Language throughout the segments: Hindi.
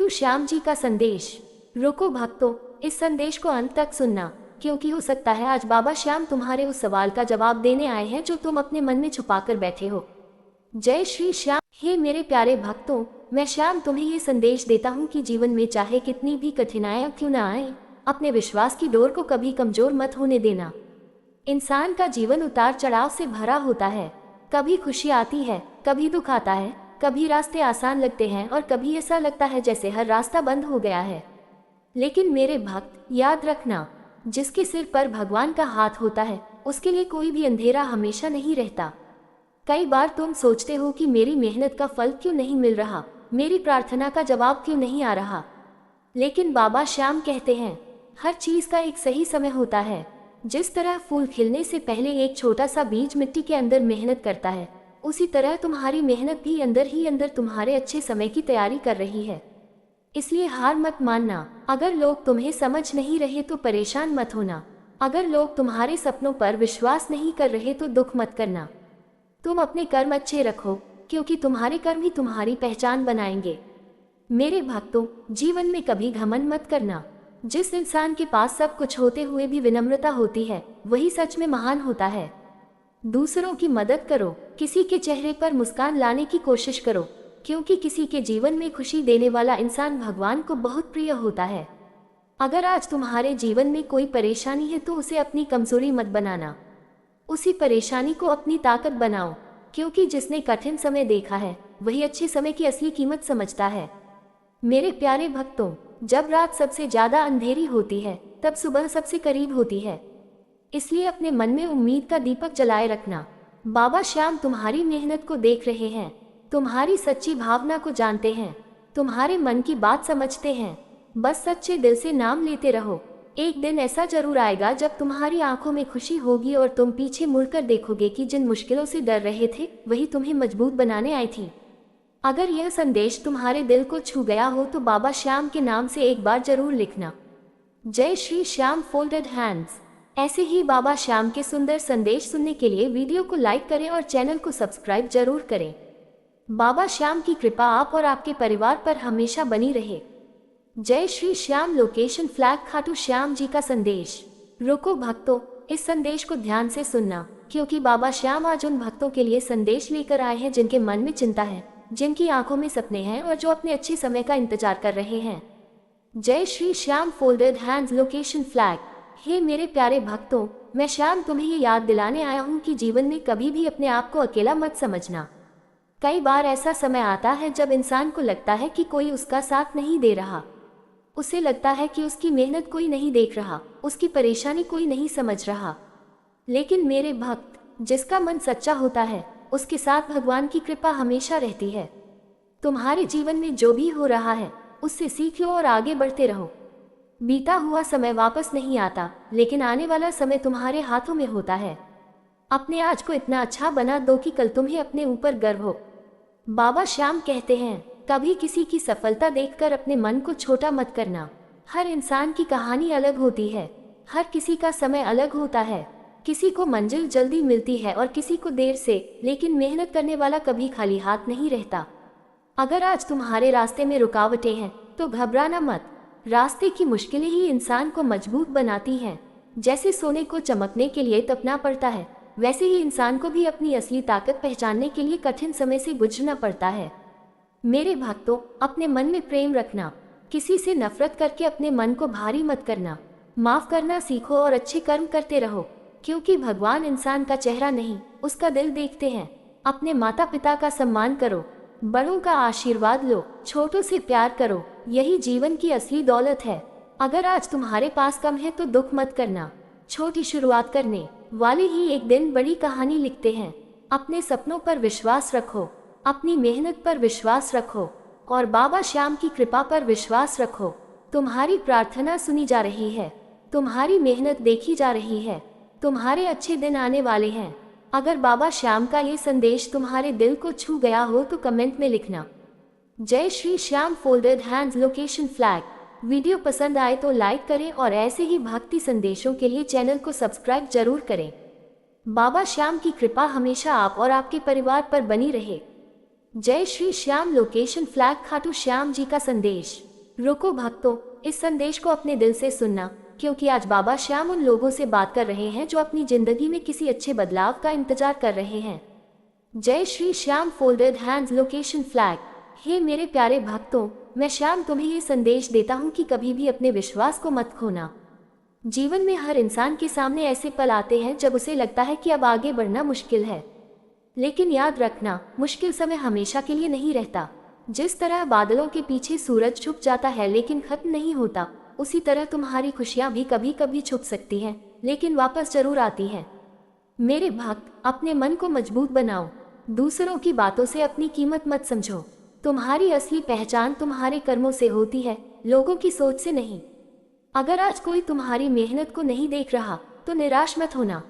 खाटू श्याम जी का संदेश। रुको भक्तों, इस संदेश को अंत तक सुनना, क्योंकि हो सकता है आज बाबा श्याम तुम्हारे उस सवाल का जवाब देने आए हैं जो तुम अपने मन में छुपाकर बैठे हो। जय श्री श्याम। हे मेरे प्यारे भक्तों, मैं श्याम तुम्हें ये संदेश देता हूँ कि जीवन में चाहे कितनी भी कठिनाइयाँ क्यों न आए, अपने विश्वास की डोर को कभी कमजोर मत होने देना। इंसान का जीवन उतार चढ़ाव से भरा होता है। कभी खुशी आती है, कभी दुख आता है, कभी रास्ते आसान लगते हैं और कभी ऐसा लगता है जैसे हर रास्ता बंद हो गया है। लेकिन मेरे भक्त, याद रखना, जिसके सिर पर भगवान का हाथ होता है उसके लिए कोई भी अंधेरा हमेशा नहीं रहता। कई बार तुम सोचते हो कि मेरी मेहनत का फल क्यों नहीं मिल रहा, मेरी प्रार्थना का जवाब क्यों नहीं आ रहा। लेकिन बाबा श्याम कहते हैं, हर चीज का एक सही समय होता है। जिस तरह फूल खिलने से पहले एक छोटा सा बीज मिट्टी के अंदर मेहनत करता है, उसी तरह तुम्हारी मेहनत भी अंदर ही अंदर तुम्हारे अच्छे समय की तैयारी कर रही है। इसलिए हार मत मानना। अगर लोग तुम्हें समझ नहीं रहे तो परेशान मत होना। अगर लोग तुम्हारे सपनों पर विश्वास नहीं कर रहे तो दुख मत करना। तुम अपने कर्म अच्छे रखो, क्योंकि तुम्हारे कर्म ही तुम्हारी पहचान बनाएंगे। मेरे भक्तों, जीवन में कभी घमंड मत करना। जिस इंसान के पास सब कुछ होते हुए भी विनम्रता होती है, वही सच में महान होता है। दूसरों की मदद करो, किसी के चेहरे पर मुस्कान लाने की कोशिश करो, क्योंकि किसी के जीवन में खुशी देने वाला इंसान भगवान को बहुत प्रिय होता है। अगर आज तुम्हारे जीवन में कोई परेशानी है तो उसे अपनी कमजोरी मत बनाना, उसी परेशानी को अपनी ताकत बनाओ, क्योंकि जिसने कठिन समय देखा है वही अच्छे समय की असली कीमत समझता है। मेरे प्यारे भक्तों, जब रात सबसे ज्यादा अंधेरी होती है तब सुबह सबसे करीब होती है। इसलिए अपने मन में उम्मीद का दीपक जलाए रखना। बाबा श्याम तुम्हारी मेहनत को देख रहे हैं, तुम्हारी सच्ची भावना को जानते हैं, तुम्हारे मन की बात समझते हैं। बस सच्चे दिल से नाम लेते रहो। एक दिन ऐसा जरूर आएगा जब तुम्हारी आंखों में खुशी होगी और तुम पीछे मुड़कर देखोगे कि जिन मुश्किलों से डर रहे थे वही तुम्हें मजबूत बनाने आई थी। अगर यह संदेश तुम्हारे दिल को छू गया हो तो बाबा श्याम के नाम से एक बार जरूर लिखना, जय श्री श्याम फोल्डेड हैंड्स। ऐसे ही बाबा श्याम के सुंदर संदेश सुनने के लिए वीडियो को लाइक करें और चैनल को सब्सक्राइब जरूर करें। बाबा श्याम की कृपा आप और आपके परिवार पर हमेशा बनी रहे। जय श्री श्याम। लोकेशन फ्लैग खाटू श्याम जी का संदेश। रुको भक्तों, इस संदेश को ध्यान से सुनना, क्योंकि बाबा श्याम आज उन भक्तों के लिए संदेश लेकर आए हैं जिनके मन में चिंता है, जिनकी आंखों में सपने हैं और जो अपने अच्छे समय का इंतजार कर रहे हैं। जय Shri Shyam. Folded hands. Location flag. हे मेरे प्यारे भक्तों, मैं श्याम तुम्हें ये याद दिलाने आया हूँ कि जीवन में कभी भी अपने आप को अकेला मत समझना। कई बार ऐसा समय आता है जब इंसान को लगता है कि कोई उसका साथ नहीं दे रहा। उसे लगता है कि उसकी मेहनत कोई नहीं देख रहा, उसकी परेशानी कोई नहीं समझ रहा। लेकिन मेरे भक्त, जिसका मन सच्चा होता है उसके साथ भगवान की कृपा हमेशा रहती है। तुम्हारे जीवन में जो भी हो रहा है उससे सीखो और आगे बढ़ते रहो। बीता हुआ समय वापस नहीं आता, लेकिन आने वाला समय तुम्हारे हाथों में होता है। अपने आज को इतना अच्छा बना दो कि कल तुम्हें अपने ऊपर गर्व हो। बाबा श्याम कहते हैं, कभी किसी की सफलता देखकर अपने मन को छोटा मत करना। हर इंसान की कहानी अलग होती है, हर किसी का समय अलग होता है। किसी को मंजिल जल्दी मिलती है और किसी को देर से, लेकिन मेहनत करने वाला कभी खाली हाथ नहीं रहता। अगर आज तुम्हारे रास्ते में रुकावटें हैं तो घबराना मत। रास्ते की मुश्किलें ही इंसान को मजबूत बनाती हैं। जैसे सोने को चमकने के लिए तपना पड़ता है, वैसे ही इंसान को भी अपनी असली ताकत पहचानने के लिए कठिन समय से गुजरना पड़ता है। मेरे भक्तों, अपने मन में प्रेम रखना, किसी से नफरत करके अपने मन को भारी मत करना। माफ करना सीखो और अच्छे कर्म करते रहो, क्योंकि भगवान इंसान का चेहरा नहीं, उसका दिल देखते हैं। अपने माता पिता का सम्मान करो, बड़ों का आशीर्वाद लो, छोटों से प्यार करो, यही जीवन की असली दौलत है। अगर आज तुम्हारे पास कम है तो दुख मत करना। छोटी शुरुआत करने वाले ही एक दिन बड़ी कहानी लिखते हैं। अपने सपनों पर विश्वास रखो, अपनी मेहनत पर विश्वास रखो और बाबा श्याम की कृपा पर विश्वास रखो। तुम्हारी प्रार्थना सुनी जा रही है, तुम्हारी मेहनत देखी जा रही है, तुम्हारे अच्छे दिन आने वाले हैं। अगर बाबा श्याम का ये संदेश तुम्हारे दिल को छू गया हो तो कमेंट में लिखना, जय Shri Shyam. Folded hands. Location flag. Video पसंद आए तो लाइक करें और ऐसे ही भक्ति संदेशों के लिए चैनल को सब्सक्राइब जरूर करें। बाबा श्याम की कृपा हमेशा आप और आपके परिवार पर बनी रहे। जय श्री श्याम। लोकेशन फ्लैग खाटू श्याम जी का संदेश। रुको भक्तों, इस संदेश को अपने दिल से सुनना, क्योंकि आज बाबा श्याम उन लोगों से बात कर रहे हैं जो अपनी जिंदगी में किसी अच्छे बदलाव का इंतजार कर रहे हैं। जय Shri Shyam folded hands location flag. हे मेरे प्यारे भक्तों, मैं श्याम तुम्हें ये संदेश देता हूँ कि कभी भी अपने विश्वास को मत खोना। जीवन में हर इंसान के सामने ऐसे पल आते हैं जब उसे लगता है कि अब आगे बढ़ना मुश्किल है, लेकिन याद रखना, मुश्किल समय हमेशा के लिए नहीं रहता। जिस तरह बादलों के पीछे सूरज छुप जाता है लेकिन खत्म नहीं होता, उसी तरह तुम्हारी खुशियां भी कभी कभी छुप सकती हैं, लेकिन वापस जरूर आती हैं। मेरे भक्त, अपने मन को मजबूत बनाओ। दूसरों की बातों से अपनी कीमत मत समझो। तुम्हारी असली पहचान तुम्हारे कर्मों से होती है, लोगों की सोच से नहीं। अगर आज कोई तुम्हारी मेहनत को नहीं देख रहा तो निराश मत होना।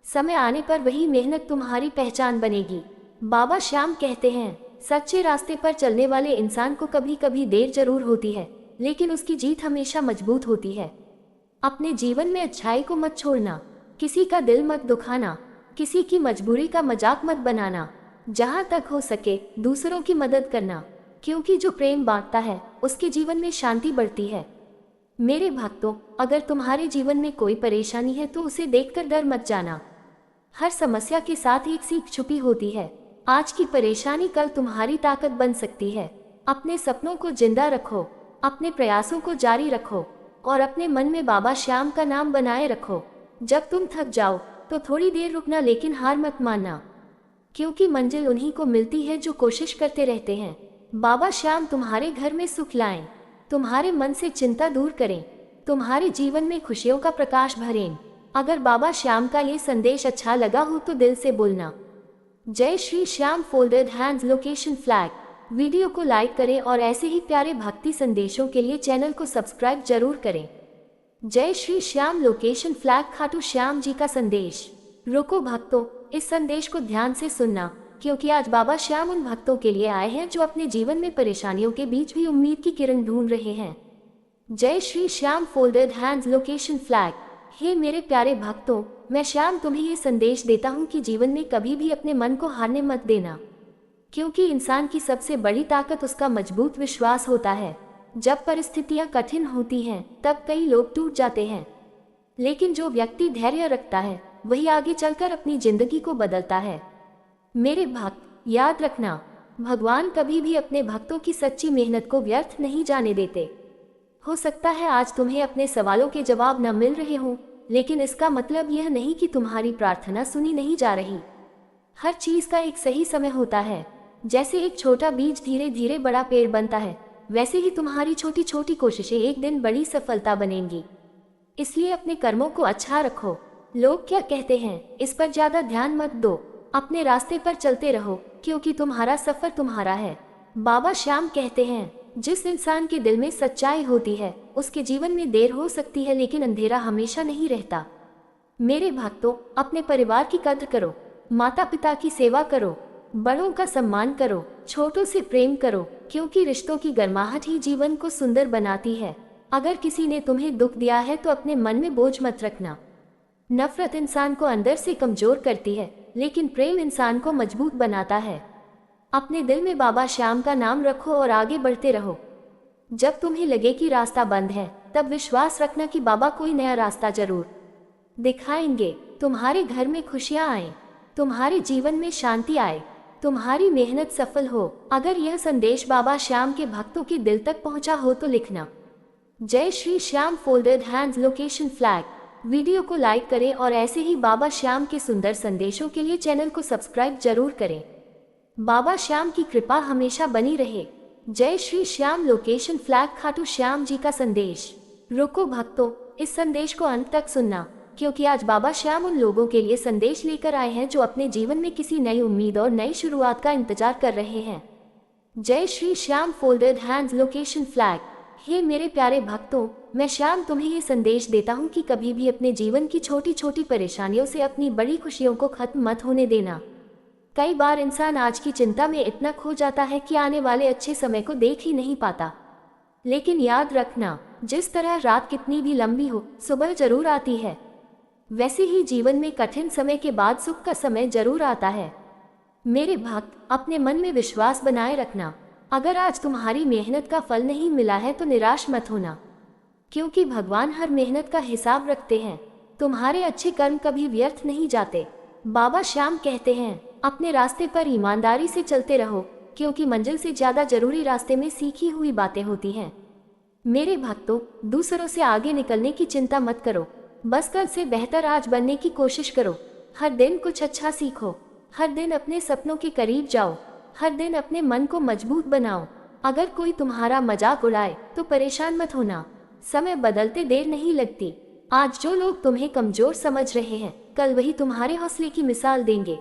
समय आने पर वही मेहनत तुम्हारी पहचान बनेगी। बाबा श्याम कहते हैं, सच्चे रास्ते पर चलने वाले इंसान को कभी कभी देर जरूर होती है, लेकिन उसकी जीत हमेशा मजबूत होती है। अपने जीवन में अच्छाई को मत छोड़ना, किसी का दिल मत दुखाना, किसी की मजबूरी का मजाक मत बनाना। जहाँ तक हो सके दूसरों की मदद करना, क्योंकि जो प्रेम बांटता है उसके जीवन में शांति बढ़ती है। मेरे भक्तों, अगर तुम्हारे जीवन में कोई परेशानी है तो उसे देखकर डर मत जाना। हर समस्या के साथ एक सीख छुपी होती है। आज की परेशानी कल तुम्हारी ताकत बन सकती है। अपने सपनों को जिंदा रखो, अपने प्रयासों को जारी रखो और अपने मन में बाबा श्याम का नाम बनाए रखो। जब तुम थक जाओ तो थोड़ी देर रुकना, लेकिन हार मत मानना, क्योंकि मंजिल उन्हीं को मिलती है जो कोशिश करते रहते हैं। बाबा श्याम तुम्हारे घर में सुख लाएं, तुम्हारे मन से चिंता दूर करें, तुम्हारे जीवन में खुशियों का प्रकाश भरें। अगर बाबा श्याम का ये संदेश अच्छा लगा हो तो दिल से बोलना, जय Shri Shyam folded hands location flag. Video को लाइक करें और ऐसे ही प्यारे भक्ति संदेशों के लिए चैनल को सब्सक्राइब जरूर करें। जय श्री श्याम लोकेशन फ्लैग, खाटू श्याम जी का संदेश। रुको भक्तों, इस संदेश को ध्यान से सुनना, क्योंकि आज बाबा श्याम उन भक्तों के लिए आए हैं जो अपने जीवन में परेशानियों के बीच भी उम्मीद की किरण ढूंढ रहे हैं। जय Shri Shyam folded hands location flag. हे मेरे प्यारे भक्तों, मैं श्याम तुम्हें ये संदेश देता हूँ कि जीवन में कभी भी अपने मन को हारने मत देना, क्योंकि इंसान की सबसे बड़ी ताकत उसका मजबूत विश्वास होता है। जब परिस्थितियां कठिन होती हैं तब कई लोग टूट जाते हैं, लेकिन जो व्यक्ति धैर्य रखता है वही आगे चलकर अपनी जिंदगी को बदलता है। मेरे भक्त, याद रखना, भगवान कभी भी अपने भक्तों की सच्ची मेहनत को व्यर्थ नहीं जाने देते। हो सकता है आज तुम्हें अपने सवालों के जवाब न मिल रहे हों, लेकिन इसका मतलब यह नहीं कि तुम्हारी प्रार्थना सुनी नहीं जा रही। हर चीज का एक सही समय होता है। जैसे एक छोटा बीज धीरे धीरे बड़ा पेड़ बनता है, वैसे ही तुम्हारी छोटी छोटी कोशिशें एक दिन बड़ी सफलता बनेंगी। इसलिए अपने कर्मों को अच्छा रखो। लोग क्या कहते हैं इस पर ज्यादा ध्यान मत दो, अपने रास्ते पर चलते रहो, क्योंकि तुम्हारा सफर तुम्हारा है। बाबा श्याम कहते हैं, जिस इंसान के दिल में सच्चाई होती है उसके जीवन में देर हो सकती है, लेकिन अंधेरा हमेशा नहीं रहता। मेरे भक्तों, अपने परिवार की कद्र करो, माता पिता की सेवा करो, बड़ों का सम्मान करो, छोटों से प्रेम करो, क्योंकि रिश्तों की गर्माहट ही जीवन को सुंदर बनाती है। अगर किसी ने तुम्हें दुख दिया है तो अपने मन में बोझ मत रखना। नफरत इंसान को अंदर से कमजोर करती है, लेकिन प्रेम इंसान को मजबूत बनाता है। अपने दिल में बाबा श्याम का नाम रखो और आगे बढ़ते रहो। जब तुम्हें लगे कि रास्ता बंद है, तब विश्वास रखना कि बाबा कोई नया रास्ता जरूर दिखाएंगे। तुम्हारे घर में खुशियां आए, तुम्हारे जीवन में शांति आए, तुम्हारी मेहनत सफल हो। अगर यह संदेश बाबा श्याम के भक्तों के दिल तक पहुंचा हो तो लिखना, जय Shri Shyam folded hands location flag. Video को लाइक करें और ऐसे ही बाबा श्याम के सुंदर संदेशों के लिए चैनल को सब्सक्राइब जरूर करें। बाबा श्याम की कृपा हमेशा बनी रहे। जय श्री श्याम लोकेशन फ्लैग, खाटू श्याम जी का संदेश। रुको भक्तों, इस संदेश को अंत तक सुनना, क्योंकि आज बाबा श्याम उन लोगों के लिए संदेश लेकर आए हैं जो अपने जीवन में किसी नई उम्मीद और नई शुरुआत का इंतजार कर रहे हैं। जय Shri Shyam folded hands location flag. हे मेरे प्यारे भक्तों, मैं श्याम तुम्हें ये संदेश देता हूँ कि कभी भी अपने जीवन की छोटी छोटी परेशानियों से अपनी बड़ी खुशियों को खत्म मत होने देना। कई बार इंसान आज की चिंता में इतना खो जाता है कि आने वाले अच्छे समय को देख ही नहीं पाता। लेकिन याद रखना, जिस तरह रात कितनी भी लंबी हो, सुबह जरूर आती है। वैसे ही जीवन में कठिन समय के बाद सुख का समय जरूर आता है। मेरे भक्त, अपने मन में विश्वास बनाए रखना, अगर आज तुम्हारी मेहनत का फल नहीं मिला है तो निराश मत होना, क्योंकि भगवान हर मेहनत का हिसाब रखते हैं। तुम्हारे अच्छे कर्म कभी व्यर्थ नहीं जाते। बाबा श्याम कहते हैं, अपने रास्ते पर ईमानदारी से चलते रहो, क्योंकि मंजिल से ज्यादा जरूरी रास्ते में सीखी हुई बातें होती हैं। मेरे भक्तों, दूसरों से आगे निकलने की चिंता मत करो, बस कल से बेहतर आज बनने की कोशिश करो। हर दिन कुछ अच्छा सीखो, हर दिन अपने सपनों के करीब जाओ, हर दिन अपने मन को मजबूत बनाओ। अगर कोई तुम्हारा मजाक उड़ाए तो परेशान मत होना, समय बदलते देर नहीं लगती। आज जो लोग तुम्हें कमजोर समझ रहे हैं, कल वही तुम्हारे हौसले की मिसाल देंगे।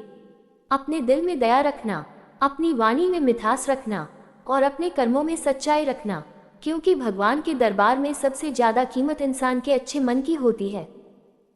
अपने दिल में दया रखना, अपनी वाणी में मिठास रखना और अपने कर्मों में सच्चाई रखना, क्योंकि भगवान के दरबार में सबसे ज्यादा कीमत इंसान के अच्छे मन की होती है।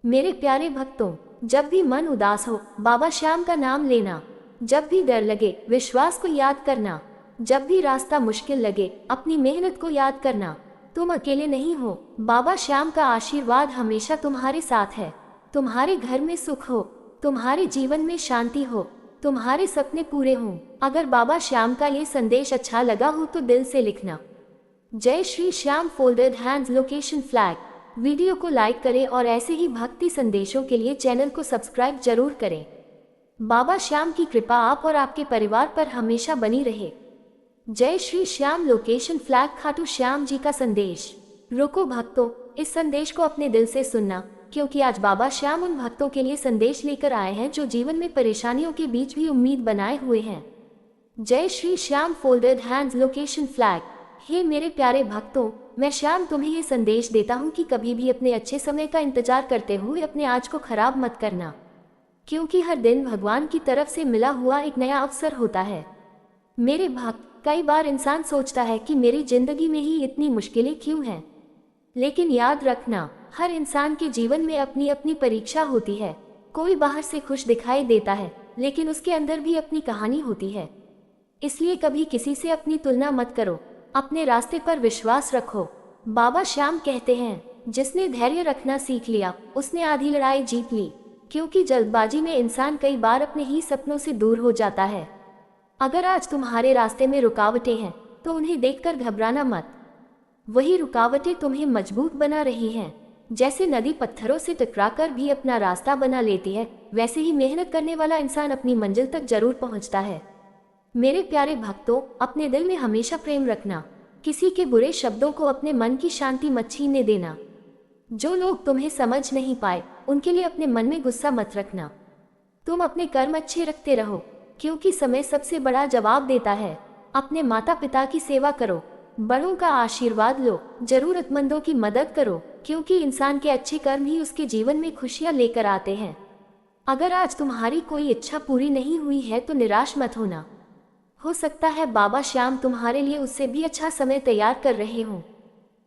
मेरे प्यारे भक्तों, जब भी मन उदास हो, बाबा श्याम का नाम लेना। जब भी डर लगे, विश्वास को याद करना। जब भी रास्ता मुश्किल लगे, अपनी मेहनत को याद करना। तुम अकेले नहीं हो, बाबा श्याम का आशीर्वाद हमेशा तुम्हारे साथ है। तुम्हारे घर में सुख हो, तुम्हारे जीवन में शांति हो, तुम्हारे सपने पूरे हों। अगर बाबा श्याम का ये संदेश अच्छा लगा हो तो दिल से लिखना, जय Shri Shyam folded hands location flag. Video को लाइक करें और ऐसे ही भक्ति संदेशों के लिए चैनल को सब्सक्राइब जरूर करें। बाबा श्याम की कृपा आप और आपके परिवार पर हमेशा बनी रहे। जय श्री श्याम लोकेशन फ्लैग। खाटू श्याम जी का संदेश। रुको भक्तों, इस संदेश को अपने दिल से सुनना, क्योंकि आज बाबा श्याम उन भक्तों के लिए संदेश लेकर आए हैं जो जीवन में परेशानियों के बीच भी उम्मीद बनाए हुए हैं। जय Shri Shyam folded hands location flag. हे मेरे प्यारे भक्तों, मैं श्याम तुम्हें ये संदेश देता हूँ कि कभी भी अपने अच्छे समय का इंतजार करते हुए अपने आज को खराब मत करना, क्योंकि हर दिन भगवान की तरफ से मिला हुआ एक नया अवसर होता है। मेरे भक्त, कई बार इंसान सोचता है कि मेरी जिंदगी में ही इतनी मुश्किलें क्यों हैं, लेकिन याद रखना, हर इंसान के जीवन में अपनी अपनी परीक्षा होती है। कोई बाहर से खुश दिखाई देता है, लेकिन उसके अंदर भी अपनी कहानी होती है। इसलिए कभी किसी से अपनी तुलना मत करो, अपने रास्ते पर विश्वास रखो। बाबा श्याम कहते हैं, जिसने धैर्य रखना सीख लिया, उसने आधी लड़ाई जीत ली, क्योंकि जल्दबाजी में इंसान कई बार अपने ही सपनों से दूर हो जाता है। अगर आज तुम्हारे रास्ते में रुकावटें हैं, तो उन्हें देखकर घबराना मत। वही रुकावटें तुम्हें मजबूत बना रही हैं। जैसे नदी पत्थरों से टकराकर भी अपना रास्ता बना लेती है, वैसे ही मेहनत करने वाला इंसान अपनी मंजिल तक जरूर पहुंचता है। मेरे प्यारे भक्तों, अपने दिल में हमेशा प्रेम रखना। किसी के बुरे शब्दों को अपने मन की शांति मत छीनने देना। जो लोग तुम्हें समझ नहीं पाए, उनके लिए अपने मन में गुस्सा मत रखना। तुम अपने कर्म अच्छे रखते रहो, क्योंकि समय सबसे बड़ा जवाब देता है। अपने माता पिता की सेवा करो, बड़ों का आशीर्वाद लो, जरूरतमंदों की मदद करो, क्योंकि इंसान के अच्छे कर्म ही उसके जीवन में खुशियां लेकर आते हैं। अगर आज तुम्हारी कोई इच्छा पूरी नहीं हुई है तो निराश मत होना। हो सकता है बाबा श्याम तुम्हारे लिए उससे भी अच्छा समय तैयार कर रहे हों।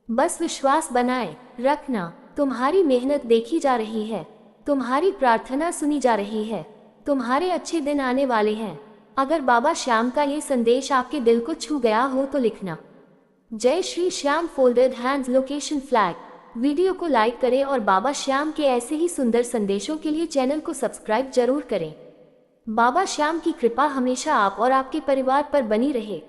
बस विश्वास बनाए रखना, तुम्हारी मेहनत देखी जा रही है, तुम्हारी प्रार्थना सुनी जा रही है, तुम्हारे अच्छे दिन आने वाले हैं। अगर बाबा श्याम का ये संदेश आपके दिल को छू गया हो तो लिखना, जय Shri Shyam folded hands location flag. Video को लाइक करें और बाबा श्याम के ऐसे ही सुंदर संदेशों के लिए चैनल को सब्सक्राइब जरूर करें। बाबा श्याम की कृपा हमेशा आप और आपके परिवार पर बनी रहे।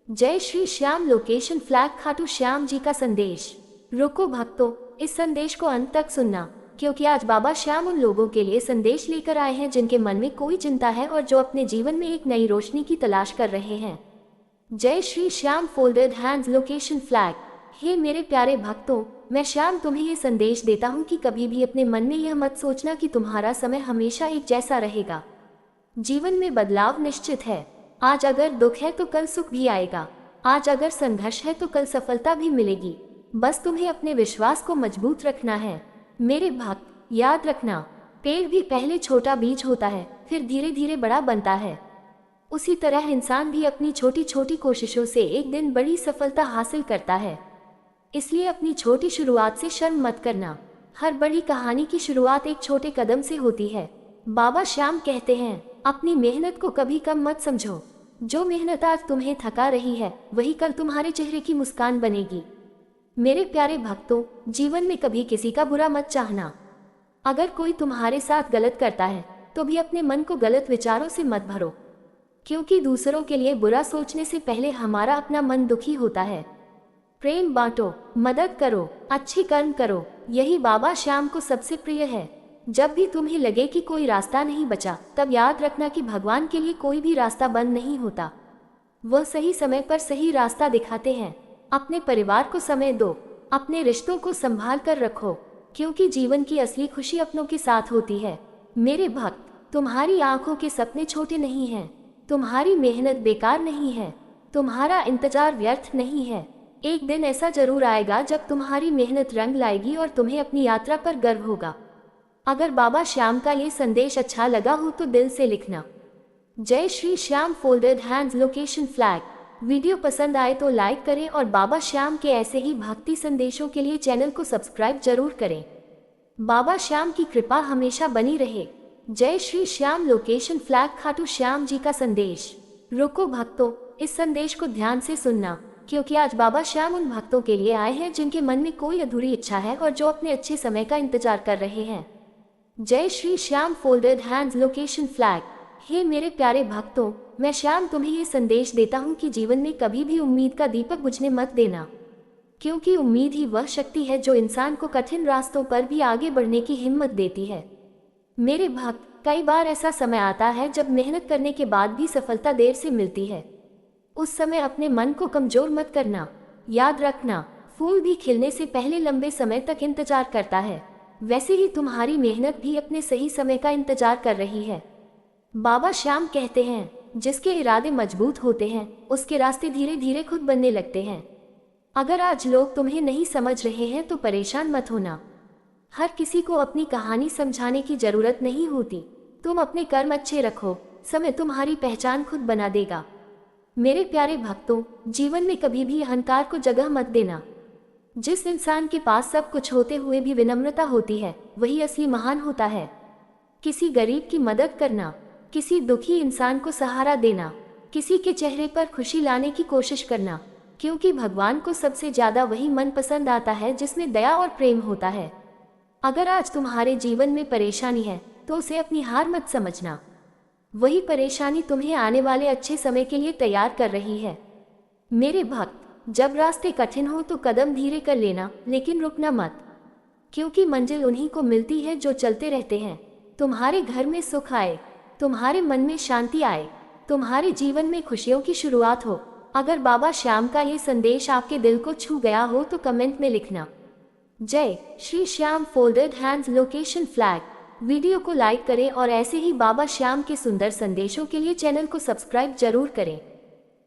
जय श्री श्याम लोकेशन फ्लैग। खाटू श्याम जी का संदेश। रुको भक्तों, इस संदेश को अंत तक सुनना, क्योंकि आज बाबा श्याम उन लोगों के लिए संदेश लेकर आए हैं जिनके मन में कोई चिंता है और जो अपने जीवन में एक नई रोशनी की तलाश कर रहे हैं। जय Shri Shyam folded hands location flag. हे मेरे प्यारे भक्तों, मैं श्याम तुम्हें ये संदेश देता हूँ कि कभी भी अपने मन में यह मत सोचना कि तुम्हारा समय हमेशा एक जैसा रहेगा। जीवन में बदलाव निश्चित है। आज अगर दुख है तो कल सुख भी आएगा, आज अगर संघर्ष है तो कल सफलता भी मिलेगी। बस तुम्हें अपने विश्वास को मजबूत रखना है। मेरे भक्त, याद रखना, पेड़ भी पहले छोटा बीज होता है, फिर धीरे धीरे बड़ा बनता है। उसी तरह इंसान भी अपनी छोटी छोटी कोशिशों से एक दिन बड़ी सफलता हासिल करता है। इसलिए अपनी छोटी शुरुआत से शर्म मत करना। हर बड़ी कहानी की शुरुआत एक छोटे कदम से होती है। बाबा श्याम कहते हैं, अपनी मेहनत को कभी कम मत समझो। जो मेहनत आज तुम्हें थका रही है, वही कल तुम्हारे चेहरे की मुस्कान बनेगी। मेरे प्यारे भक्तों, जीवन में कभी किसी का बुरा मत चाहना। अगर कोई तुम्हारे साथ गलत करता है तो भी अपने मन को गलत विचारों से मत भरो। क्योंकि दूसरों के लिए बुरा सोचने से पहले हमारा अपना मन दुखी होता है। प्रेम बांटो, मदद करो, अच्छे कर्म करो, यही बाबा श्याम को सबसे प्रिय है। जब भी तुम्हें लगे कि कोई रास्ता नहीं बचा, तब याद रखना कि भगवान के लिए कोई भी रास्ता बंद नहीं होता। वह सही समय पर सही रास्ता दिखाते हैं। अपने परिवार को समय दो, अपने रिश्तों को संभाल कर रखो, क्योंकि जीवन की असली खुशी अपनों के साथ होती है। मेरे भक्त, तुम्हारी आंखों के सपने छोटे नहीं हैं, तुम्हारी मेहनत बेकार नहीं है, तुम्हारा इंतजार व्यर्थ नहीं है। एक दिन ऐसा जरूर आएगा जब तुम्हारी मेहनत रंग लाएगी और तुम्हें अपनी यात्रा पर गर्व होगा। अगर बाबा श्याम का ये संदेश अच्छा लगा हो तो दिल से लिखना। जय Shri Shyam. Folded hands location flag. Video पसंद आए तो लाइक करें और बाबा श्याम के ऐसे ही भक्ति संदेशों के लिए चैनल को सब्सक्राइब जरूर करें। बाबा श्याम की कृपा हमेशा बनी रहे। जय श्री श्याम। Location flag. खाटू श्याम जी का संदेश। रुको भक्तों, इस संदेश को ध्यान से सुनना, क्योंकि आज बाबा श्याम उन भक्तों के लिए आए हैं जिनके मन में कोई अधूरी इच्छा है और जो अपने अच्छे समय का इंतजार कर रहे हैं। जय Shri Shyam. Folded hands location flag. हे मेरे प्यारे भक्तों, मैं श्याम तुम्हें ये संदेश देता हूँ कि जीवन में कभी भी उम्मीद का दीपक बुझने मत देना, क्योंकि उम्मीद ही वह शक्ति है जो इंसान को कठिन रास्तों पर भी आगे बढ़ने की हिम्मत देती है। मेरे भक्त, कई बार ऐसा समय आता है जब मेहनत करने के बाद भी सफलता देर से मिलती है। उस समय अपने मन को कमजोर मत करना। याद रखना, फूल भी खिलने से पहले लंबे समय तक इंतजार करता है, वैसे ही तुम्हारी मेहनत भी अपने सही समय का इंतजार कर रही है। बाबा श्याम कहते हैं, जिसके इरादे मजबूत होते हैं उसके रास्ते धीरे धीरे खुद बनने लगते हैं। अगर आज लोग तुम्हें नहीं समझ रहे हैं तो परेशान मत होना। हर किसी को अपनी कहानी समझाने की जरूरत नहीं होती। तुम अपने कर्म अच्छे रखो, समय तुम्हारी पहचान खुद बना देगा। मेरे प्यारे भक्तों, जीवन में कभी भी अहंकार को जगह मत देना। जिस इंसान के पास सब कुछ होते हुए भी विनम्रता होती है, वही असली महान होता है। किसी गरीब की मदद करना, किसी दुखी इंसान को सहारा देना, किसी के चेहरे पर खुशी लाने की कोशिश करना, क्योंकि भगवान को सबसे ज्यादा वही मन पसंद आता है जिसमें दया और प्रेम होता है। अगर आज तुम्हारे जीवन में परेशानी है तो उसे अपनी हार मत समझना। वही परेशानी तुम्हें आने वाले अच्छे समय के लिए तैयार कर रही है। मेरे भक्त, जब रास्ते कठिन हो तो कदम धीरे कर लेना, लेकिन रुकना मत, क्योंकि मंजिल उन्हीं को मिलती है जो चलते रहते हैं। तुम्हारे घर में सुख आए, तुम्हारे मन में शांति आए, तुम्हारे जीवन में खुशियों की शुरुआत हो। अगर बाबा श्याम का ये संदेश आपके दिल को छू गया हो तो कमेंट में लिखना। जय Shri Shyam. Folded hands location flag. Video को लाइक करें और ऐसे ही बाबा श्याम के सुंदर संदेशों के लिए चैनल को सब्सक्राइब जरूर करें।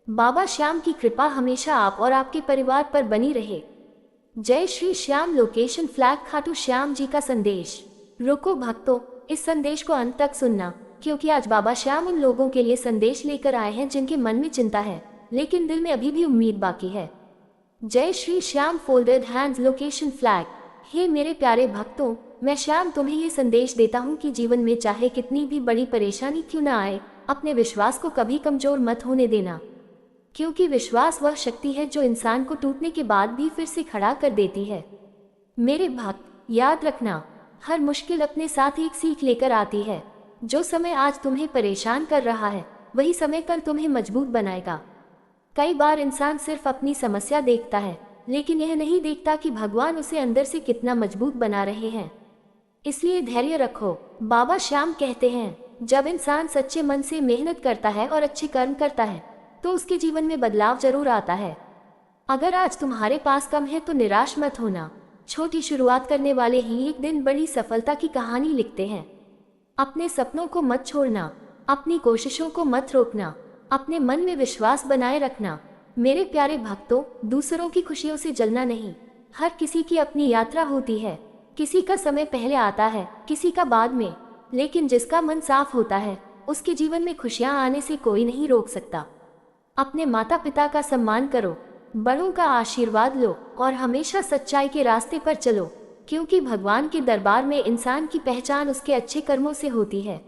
बाबा श्याम की कृपा हमेशा आप और आपके परिवार पर बनी रहे। जय श्री श्याम। Location flag. खाटू श्याम जी का संदेश। रुको भक्तों, इस संदेश को अंत तक सुनना, क्योंकि आज बाबा श्याम उन लोगों के लिए संदेश लेकर आए हैं जिनके मन में चिंता है लेकिन दिल में अभी भी उम्मीद बाकी है। जय Shri Shyam. Folded hands location flag. हे मेरे प्यारे भक्तों, मैं श्याम तुम्हें ये संदेश देता हूँ कि जीवन में चाहे कितनी भी बड़ी परेशानी क्यों न आए, अपने विश्वास को कभी कमजोर मत होने देना, क्योंकि विश्वास वह शक्ति है जो इंसान को टूटने के बाद भी फिर से खड़ा कर देती है। मेरे भक्त, याद रखना, हर मुश्किल अपने साथ एक सीख लेकर आती है। जो समय आज तुम्हें परेशान कर रहा है वही समय कल तुम्हें मजबूत बनाएगा। कई बार इंसान सिर्फ अपनी समस्या देखता है, लेकिन यह नहीं देखता कि भगवान उसे अंदर से कितना मजबूत बना रहे हैं। इसलिए धैर्य रखो। बाबा श्याम कहते हैं, जब इंसान सच्चे मन से मेहनत करता है और अच्छे कर्म करता है तो उसके जीवन में बदलाव जरूर आता है। अगर आज तुम्हारे पास कम है तो निराश मत होना। छोटी शुरुआत करने वाले ही एक दिन बड़ी सफलता की कहानी लिखते हैं। अपने सपनों को मत छोड़ना, अपनी कोशिशों को मत रोकना, अपने मन में विश्वास बनाए रखना। मेरे प्यारे भक्तों, दूसरों की खुशियों से जलना नहीं। हर किसी की अपनी यात्रा होती है, किसी का समय पहले आता है, किसी का बाद में, लेकिन जिसका मन साफ होता है उसके जीवन में खुशियां आने से कोई नहीं रोक सकता। अपने माता पिता का सम्मान करो, बड़ों का आशीर्वाद लो और हमेशा सच्चाई के रास्ते पर चलो, क्योंकि भगवान के दरबार में इंसान की पहचान उसके अच्छे कर्मों से होती है।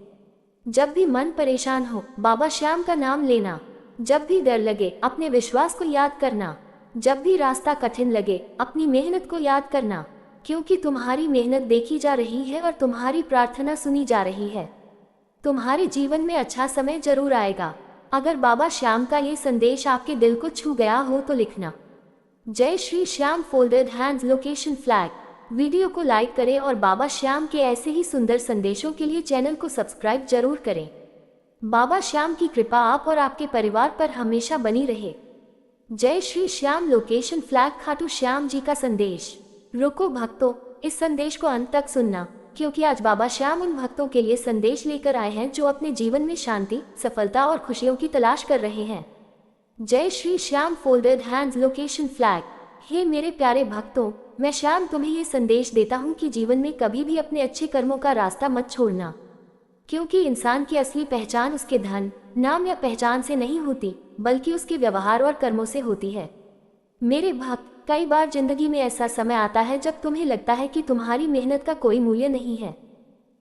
जब भी मन परेशान हो, बाबा श्याम का नाम लेना। जब भी डर लगे, अपने विश्वास को याद करना। जब भी रास्ता कठिन लगे, अपनी मेहनत को याद करना, क्योंकि तुम्हारी मेहनत देखी जा रही है और तुम्हारी प्रार्थना सुनी जा रही है। तुम्हारे जीवन में अच्छा समय जरूर आएगा। अगर बाबा श्याम का ये संदेश आपके दिल को छू गया हो तो लिखना जय Shri Shyam folded hands location flag. Video को लाइक करें और बाबा श्याम के ऐसे ही सुंदर संदेशों के लिए चैनल को सब्सक्राइब जरूर करें। बाबा श्याम की कृपा आप और आपके परिवार पर हमेशा बनी रहे। जय श्री श्याम लोकेशन फ्लैग। खाटू श्याम जी का संदेश। रुको भक्तों, इस संदेश को अंत तक सुनना, क्योंकि आज बाबा श्याम उन भक्तों के लिए संदेश लेकर आए हैं जो अपने जीवन में शांति, सफलता और खुशियों की तलाश कर रहे हैं। जय Shri Shyam folded hands location flag. हे मेरे प्यारे भक्तों, मैं श्याम तुम्हें ये संदेश देता हूँ कि जीवन में कभी भी अपने अच्छे कर्मों का रास्ता मत छोड़ना, क्योंकि इंसान की असली पहचान उसके धन, नाम या पहचान से नहीं होती, बल्कि उसके व्यवहार और कर्मों से होती है। मेरे भक्त, कई बार जिंदगी में ऐसा समय आता है जब तुम्हें लगता है कि तुम्हारी मेहनत का कोई मूल्य नहीं है,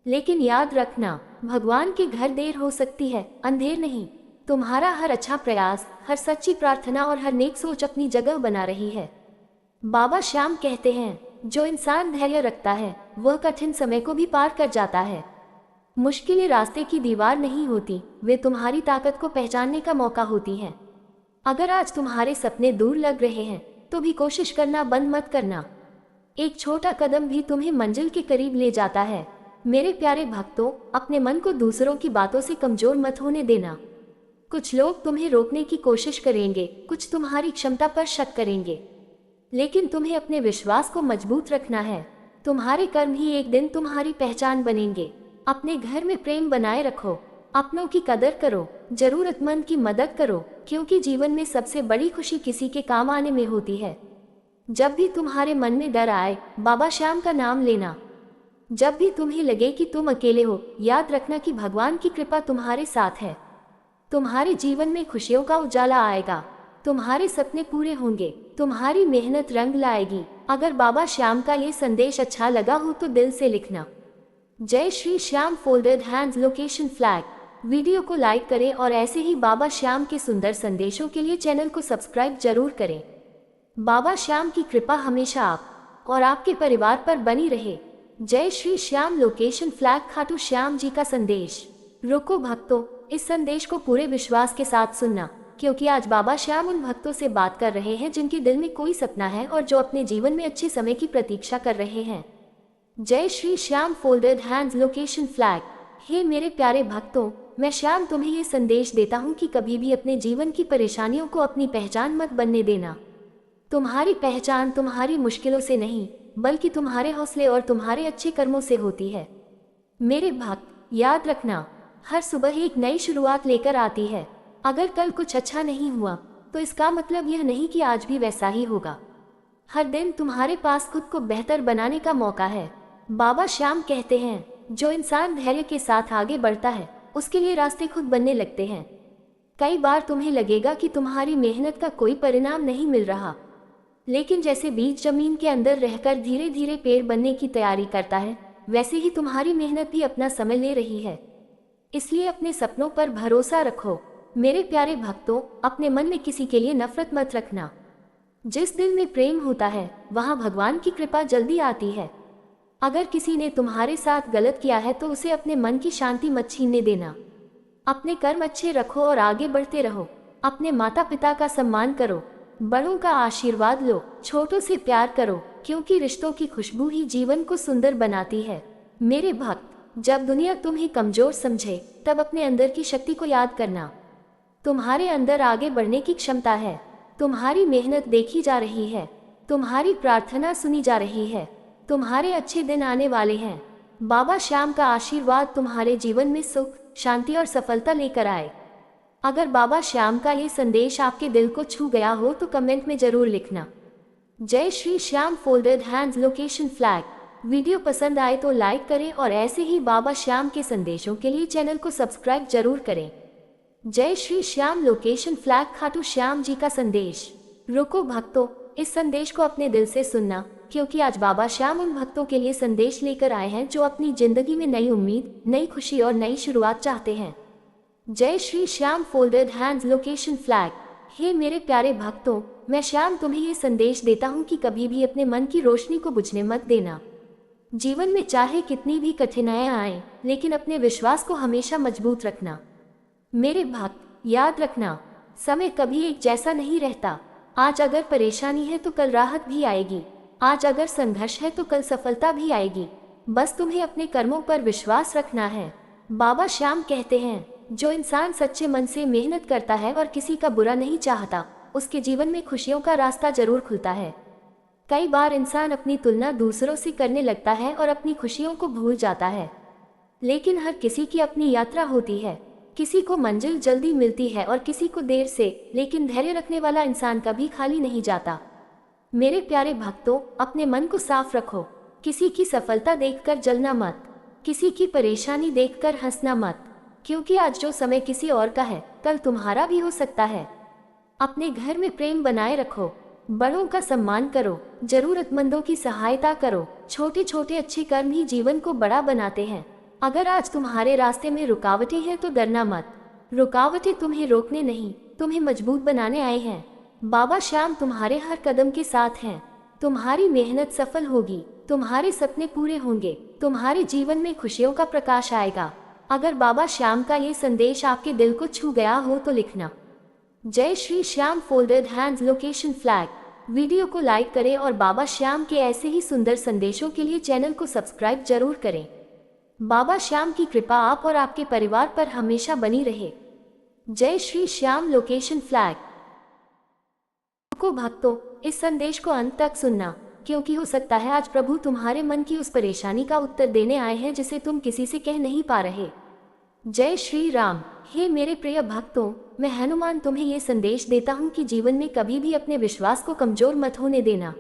लेकिन याद रखना, भगवान के घर देर हो सकती है, अंधेर नहीं। तुम्हारा हर अच्छा प्रयास, हर सच्ची प्रार्थना और हर नेक सोच अपनी जगह बना रही है। बाबा श्याम कहते हैं, जो इंसान धैर्य रखता है वह कठिन समय को भी पार कर जाता है। मुश्किलें रास्ते की दीवार नहीं होती, वे तुम्हारी ताकत को पहचानने का मौका होती हैं। अगर आज तुम्हारे सपने दूर लग रहे हैं तो भी कोशिश करना बंद मत करना। एक छोटा कदम भी तुम्हें मंजिल के करीब ले जाता है। मेरे प्यारे भक्तों, अपने मन को दूसरों की बातों से कमजोर मत होने देना। कुछ लोग तुम्हें रोकने की कोशिश करेंगे, कुछ तुम्हारी क्षमता पर शक करेंगे, लेकिन तुम्हें अपने विश्वास को मजबूत रखना है। तुम्हारे कर्म ही एक दिन तुम्हारी पहचान बनेंगे। अपने घर में प्रेम बनाए रखो, अपनों की कदर करो, जरूरतमंद की मदद करो, क्योंकि जीवन में सबसे बड़ी खुशी किसी के काम आने में होती है। जब भी तुम्हारे मन में डर आए, बाबा श्याम का नाम लेना। जब भी तुम्हें लगे कि तुम अकेले हो, याद रखना कि भगवान की कृपा तुम्हारे साथ है। तुम्हारे जीवन में खुशियों का उजाला आएगा, तुम्हारे सपने पूरे होंगे, तुम्हारी मेहनत रंग लाएगी। अगर बाबा श्याम का ये संदेश अच्छा लगा हो तो दिल से लिखना जय Shri Shyam folded hands location flag. Video को लाइक करें और ऐसे ही बाबा श्याम के सुंदर संदेशों के लिए चैनल को सब्सक्राइब जरूर करें। बाबा श्याम की कृपा हमेशा आप और आपके परिवार पर बनी रहे। जय श्री श्याम लोकेशन फ्लैग। खाटू श्याम जी का संदेश। रुको भक्तों, इस संदेश को पूरे विश्वास के साथ सुनना, क्योंकि आज बाबा श्याम उन भक्तों से बात कर रहे हैं जिनके दिल में कोई सपना है और जो अपने जीवन में अच्छे समय की प्रतीक्षा कर रहे हैं। जय Shri Shyam folded hands location flag. हे मेरे प्यारे भक्तों, मैं श्याम तुम्हें ये संदेश देता हूँ कि कभी भी अपने जीवन की परेशानियों को अपनी पहचान मत बनने देना। तुम्हारी पहचान तुम्हारी मुश्किलों से नहीं, बल्कि तुम्हारे हौसले और तुम्हारे अच्छे कर्मों से होती है। मेरे भक्त, याद रखना, हर सुबह एक नई शुरुआत लेकर आती है। अगर कल कुछ अच्छा नहीं हुआ तो इसका मतलब यह नहीं कि आज भी वैसा ही होगा। हर दिन तुम्हारे पास खुद को बेहतर बनाने का मौका है। बाबा श्याम कहते हैं, जो इंसान धैर्य के साथ आगे बढ़ता है उसके लिए रास्ते खुद बनने लगते हैं। कई बार तुम्हें लगेगा कि तुम्हारी मेहनत का कोई परिणाम नहीं मिल रहा, लेकिन जैसे बीज जमीन के अंदर रहकर धीरे धीरे पेड़ बनने की तैयारी करता है, वैसे ही तुम्हारी मेहनत भी अपना समय ले रही है। इसलिए अपने सपनों पर भरोसा रखो। मेरे प्यारे भक्तों, अपने मन में किसी के लिए नफरत मत रखना। जिस दिल में प्रेम होता है वहाँ भगवान की कृपा जल्दी आती है। अगर किसी ने तुम्हारे साथ गलत किया है तो उसे अपने मन की शांति मत छीनने देना। अपने कर्म अच्छे रखो और आगे बढ़ते रहो। अपने माता पिता का सम्मान करो, बड़ों का आशीर्वाद लो, छोटों से प्यार करो, क्योंकि रिश्तों की खुशबू ही जीवन को सुंदर बनाती है। मेरे भक्त, जब दुनिया तुम्हें कमजोर समझे तब अपने अंदर की शक्ति को याद करना। तुम्हारे अंदर आगे बढ़ने की क्षमता है। तुम्हारी मेहनत देखी जा रही है, तुम्हारी प्रार्थना सुनी जा रही है, तुम्हारे अच्छे दिन आने वाले हैं। बाबा श्याम का आशीर्वाद तुम्हारे जीवन में सुख, शांति और सफलता लेकर आए। अगर बाबा श्याम का ये संदेश आपके दिल को छू गया हो तो कमेंट में जरूर लिखना जय Shri Shyam folded hands location flag. Video पसंद आए तो लाइक करें और ऐसे ही बाबा श्याम के संदेशों के लिए चैनल को सब्सक्राइब जरूर करें। जय श्री श्याम लोकेशन फ्लैग। खाटू श्याम जी का संदेश। रुको भक्तों, इस संदेश को अपने दिल से सुनना, क्योंकि आज बाबा श्याम उन भक्तों के लिए संदेश लेकर आए हैं जो अपनी जिंदगी में नई उम्मीद, नई खुशी और नई शुरुआत चाहते हैं। जय Shri Shyam folded hands location flag. हे मेरे प्यारे भक्तों, मैं श्याम तुम्हें ये संदेश देता हूँ कि कभी भी अपने मन की रोशनी को बुझने मत देना। जीवन में चाहे कितनी भी कठिनाइयां आए, लेकिन अपने विश्वास को हमेशा मजबूत रखना। मेरे भक्त, याद रखना, समय कभी एक जैसा नहीं रहता। आज अगर परेशानी है तो कल राहत भी आएगी। आज अगर संघर्ष है तो कल सफलता भी आएगी। बस तुम्हें अपने कर्मों पर विश्वास रखना है। बाबा श्याम कहते हैं, जो इंसान सच्चे मन से मेहनत करता है और किसी का बुरा नहीं चाहता, उसके जीवन में खुशियों का रास्ता जरूर खुलता है। कई बार इंसान अपनी तुलना दूसरों से करने लगता है और अपनी खुशियों को भूल जाता है। लेकिन हर किसी की अपनी यात्रा होती है। किसी को मंजिल जल्दी मिलती है और किसी को देर से, लेकिन धैर्य रखने वाला इंसान कभी खाली नहीं जाता। मेरे प्यारे भक्तों, अपने मन को साफ रखो। किसी की सफलता देखकर जलना मत, किसी की परेशानी देखकर हंसना मत, क्योंकि आज जो समय किसी और का है, कल तुम्हारा भी हो सकता है। अपने घर में प्रेम बनाए रखो, बड़ों का सम्मान करो, जरूरतमंदों की सहायता करो। छोटे छोटे अच्छे कर्म ही जीवन को बड़ा बनाते हैं। अगर आज तुम्हारे रास्ते में रुकावटें हैं तो डरना मत। रुकावटें तुम्हें रोकने नहीं, तुम्हें मजबूत बनाने आए हैं। बाबा श्याम तुम्हारे हर कदम के साथ हैं। तुम्हारी मेहनत सफल होगी, तुम्हारे सपने पूरे होंगे, तुम्हारे जीवन में खुशियों का प्रकाश आएगा। अगर बाबा श्याम का ये संदेश आपके दिल को छू गया हो तो लिखना, जय Shri Shyam folded hands location flag. Video को लाइक करें और बाबा श्याम के ऐसे ही सुंदर संदेशों के लिए चैनल को सब्सक्राइब जरूर करें। बाबा श्याम की कृपा आप और आपके परिवार पर हमेशा बनी रहे। जय श्री श्याम लोकेशन फ्लैग। को भक्तों, इस संदेश को अंत तक सुनना, क्योंकि हो सकता है आज प्रभु तुम्हारे मन की उस परेशानी का उत्तर देने आए हैं जिसे तुम किसी से कह नहीं पा रहे। जय श्री राम। हे मेरे प्रिय भक्तों, मैं हनुमान तुम्हें ये संदेश देता हूँ कि जीवन में कभी भी अपने विश्वास को कमजोर मत होने देना।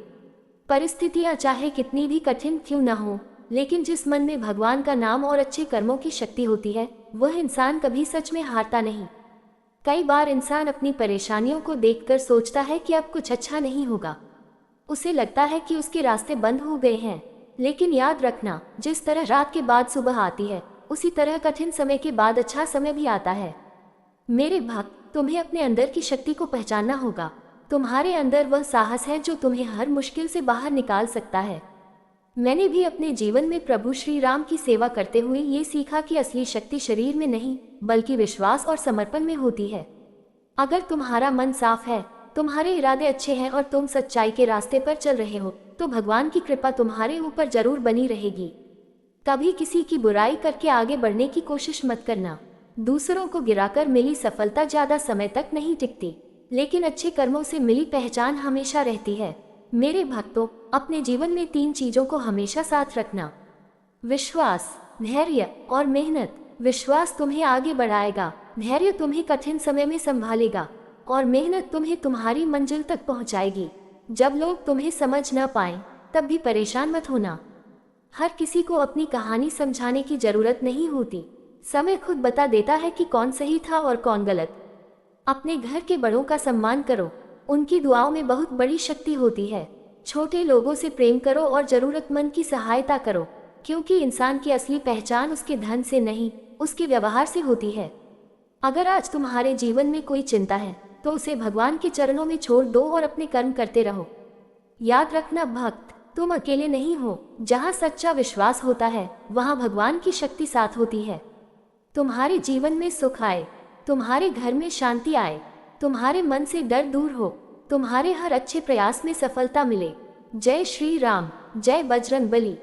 परिस्थितियाँ चाहे कितनी भी कठिन क्यों न हो, लेकिन जिस मन में भगवान का नाम और अच्छे कर्मों की शक्ति होती है, वह इंसान कभी सच में हारता नहीं। कई बार इंसान अपनी परेशानियों को देखकर सोचता है कि अब कुछ अच्छा नहीं होगा। उसे लगता है कि उसके रास्ते बंद हो गए हैं। लेकिन याद रखना, जिस तरह रात के बाद सुबह आती है, उसी तरह कठिन समय के बाद अच्छा समय भी आता है। मेरे भक्त, तुम्हें अपने अंदर की शक्ति को पहचानना होगा। तुम्हारे अंदर वह साहस है जो तुम्हें हर मुश्किल से बाहर निकाल सकता है। मैंने भी अपने जीवन में प्रभु श्री राम की सेवा करते हुए ये सीखा कि असली शक्ति शरीर में नहीं, बल्कि विश्वास और समर्पण में होती है। अगर तुम्हारा मन साफ है, तुम्हारे इरादे अच्छे हैं और तुम सच्चाई के रास्ते पर चल रहे हो, तो भगवान की कृपा तुम्हारे ऊपर जरूर बनी रहेगी। कभी किसी की बुराई करके आगे बढ़ने की कोशिश मत करना। दूसरों को गिराकर मिली सफलता ज्यादा समय तक नहीं टिकती, लेकिन अच्छे कर्मों से मिली पहचान हमेशा रहती है। मेरे भक्तों, अपने जीवन में 3 चीजों को हमेशा साथ रखना: विश्वास, धैर्य और मेहनत। विश्वास तुम्हें आगे बढ़ाएगा, धैर्य तुम्हें कठिन समय में संभालेगा और मेहनत तुम्हें तुम्हारी मंजिल तक पहुंचाएगी। जब लोग तुम्हें समझ न पाएं, तब भी परेशान मत होना। हर किसी को अपनी कहानी समझाने की जरूरत नहीं होती। समय खुद बता देता है कि कौन सही था और कौन गलत। अपने घर के बड़ों का सम्मान करो, उनकी दुआओं में बहुत बड़ी शक्ति होती है। छोटे लोगों से प्रेम करो और जरूरतमंद की सहायता करो, क्योंकि इंसान की असली पहचान उसके धन से नहीं, उसके व्यवहार से होती है। अगर आज तुम्हारे जीवन में कोई चिंता है, तो उसे भगवान के चरणों में छोड़ दो और अपने कर्म करते रहो। याद रखना भक्त, तुम अकेले नहीं हो। जहाँ सच्चा विश्वास होता है, वहाँ भगवान की शक्ति साथ होती है। तुम्हारे जीवन में सुख आए, तुम्हारे घर में शांति आए, तुम्हारे मन से डर दूर हो, तुम्हारे हर अच्छे प्रयास में सफलता मिले। जय श्री राम, जय बजरंग बली।